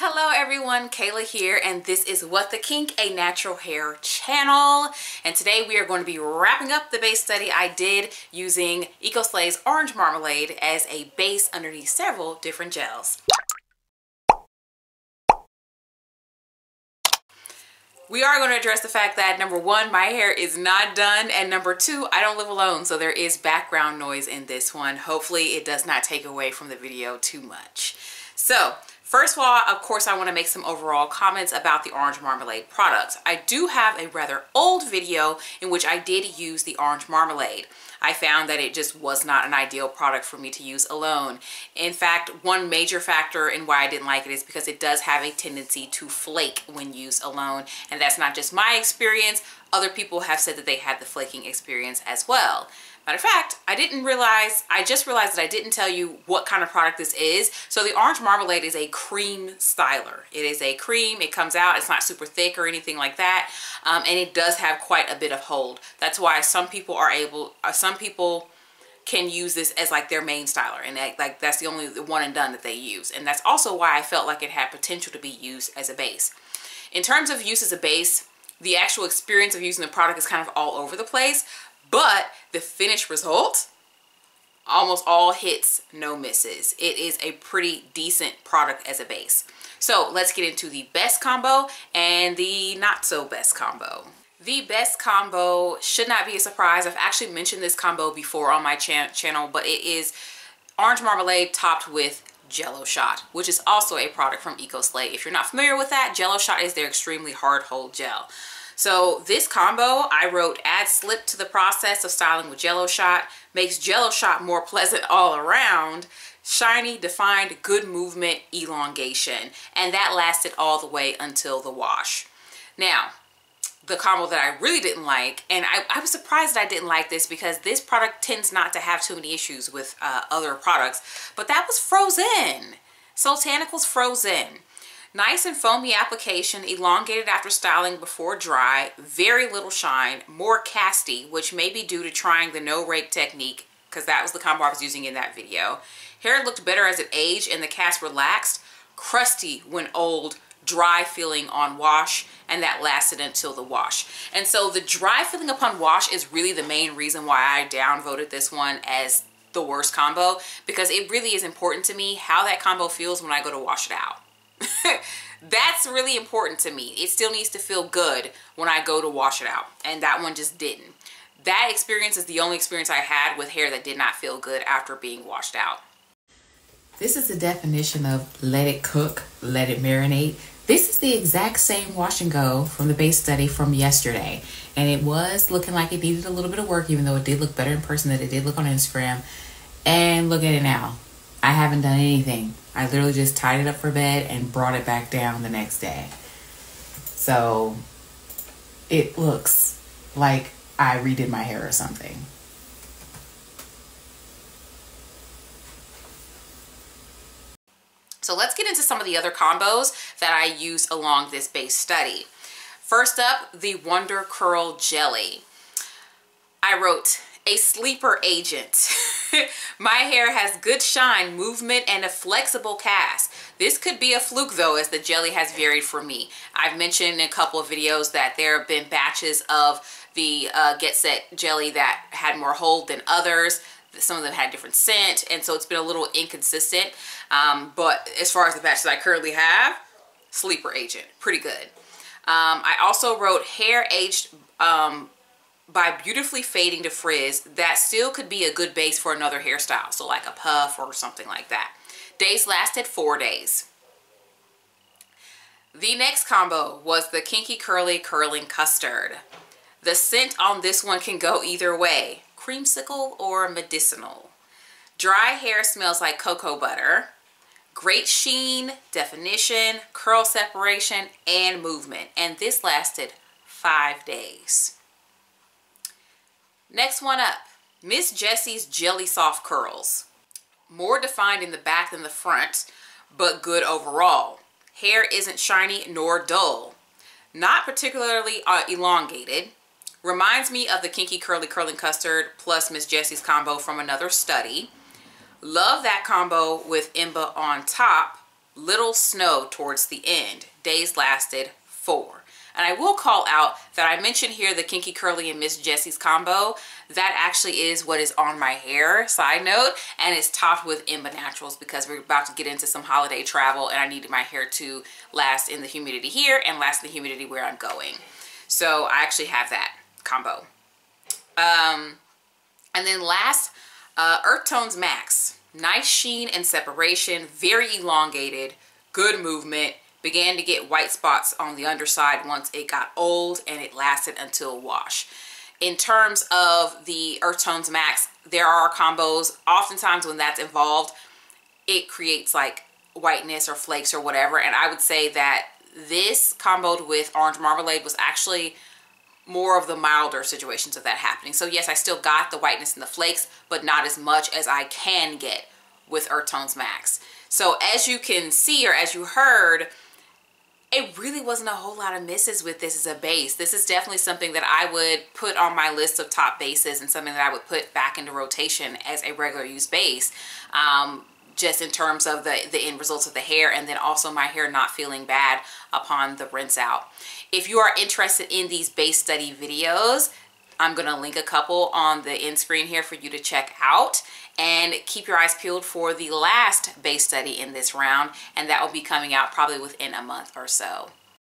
Hello everyone, Kayla here, and this is What the Kink, a natural hair channel. And today we are going to be wrapping up the base study I did using EcoSlay's Orange Marmalade as a base underneath several different gels. We are going to address the fact that number one, my hair is not done, and number two, I don't live alone, so there is background noise in this one. Hopefully it does not take away from the video too much. So first of all, of course, I want to make some overall comments about the Orange Marmalade product. I do have a rather old video in which I did use the Orange Marmalade. I found that it just was not an ideal product for me to use alone. In fact, one major factor in why I didn't like it is because it does have a tendency to flake when used alone. And that's not just my experience. Other people have said that they had the flaking experience as well. Matter of fact, I just realized that I didn't tell you what kind of product this is. So the Orange Marmalade is a cream styler. It is a cream, it comes out, it's not super thick or anything like that. And it does have quite a bit of hold. That's why some people can use this as like their main styler. And that's the only one and done that they use. And that's also why I felt like it had potential to be used as a base. In terms of use as a base, the actual experience of using the product is kind of all over the place. But the finished result, almost all hits, no misses. It is a pretty decent product as a base. So let's get into the best combo and the not so best combo. The best combo should not be a surprise. I've actually mentioned this combo before on my channel, but it is Orange Marmalade topped with Jello Shot, which is also a product from EcoSlay. If you're not familiar with that, Jello Shot is their extremely hard hold gel. So this combo, I wrote, adds slip to the process of styling with Jello Shot, makes Jello Shot more pleasant all around, shiny, defined, good movement, elongation. And that lasted all the way until the wash. Now, the combo that I really didn't like, and I was surprised that I didn't like this because this product tends not to have too many issues with other products, but that was Frozen. Soultanicals Frozen. Nice and foamy application, elongated after styling before dry, very little shine, more casty, which may be due to trying the no rake technique, because that was the combo I was using in that video. Hair looked better as it aged and the cast relaxed, crusty when old, dry feeling on wash, and that lasted until the wash. And so the dry feeling upon wash is really the main reason why I downvoted this one as the worst combo, because it really is important to me how that combo feels when I go to wash it out. That's really important to me. It still needs to feel good when I go to wash it out, and that one just didn't. That experience is the only experience I had with hair that did not feel good after being washed out. This is the definition of let it cook, let it marinate. This is the exact same wash and go from the base study from yesterday, and it was looking like it needed a little bit of work, even though it did look better in person than it did look on Instagram. And look at it now. I haven't done anything. I literally just tied it up for bed and brought it back down the next day. So it looks like I redid my hair or something. So let's get into some of the other combos that I used along this base study. First up, the Wonder Curl Jelly. I wrote, a sleeper agent. My hair has good shine, movement, and a flexible cast. This could be a fluke though, as the jelly has varied for me. I've mentioned in a couple of videos that there have been batches of the Get Set jelly that had more hold than others. Some of them had different scent, and so it's been a little inconsistent. But as far as the batches I currently have, sleeper agent, pretty good. I also wrote hair aged by beautifully fading to frizz. That still could be a good base for another hairstyle, so like a puff or something like that. Days lasted 4 days. The next combo was the Kinky Curly Curling Custard. The scent on this one can go either way, creamsicle or medicinal. Dry hair smells like cocoa butter. Great sheen, definition, curl separation, and movement. And this lasted 5 days. Next one up, Miss Jessie's Jelly Soft Curls. More defined in the back than the front, but good overall. Hair isn't shiny nor dull. Not particularly elongated. Reminds me of the Kinky Curly Curling Custard plus Miss Jessie's combo from another study. Love that combo with Imba on top. little snow towards the end. Days lasted 4. And I will call out that I mentioned here the Kinky Curly and Miss Jessie's combo. That actually is what is on my hair, side note, and it's topped with Emba Naturals because we're about to get into some holiday travel and I needed my hair to last in the humidity here and last in the humidity where I'm going. So I actually have that combo. And then last, Earth Tones Max. Nice sheen and separation, very elongated, good movement. Began to get white spots on the underside once it got old, and it lasted until wash. In terms of the Earth Tones Max, there are combos, oftentimes when that's involved, it creates like whiteness or flakes or whatever, and I would say that this comboed with Orange Marmalade was actually more of the milder situations of that happening. So yes, I still got the whiteness and the flakes, but not as much as I can get with Earth Tones Max. So as you can see, or as you heard, it really wasn't a whole lot of misses with this as a base. This is definitely something that I would put on my list of top bases and something that I would put back into rotation as a regular use base, just in terms of the end results of the hair, and then also my hair not feeling bad upon the rinse out. If you are interested in these base study videos, I'm going to link a couple on the end screen here for you to check out. And keep your eyes peeled for the last base study in this round, and that will be coming out probably within a month or so.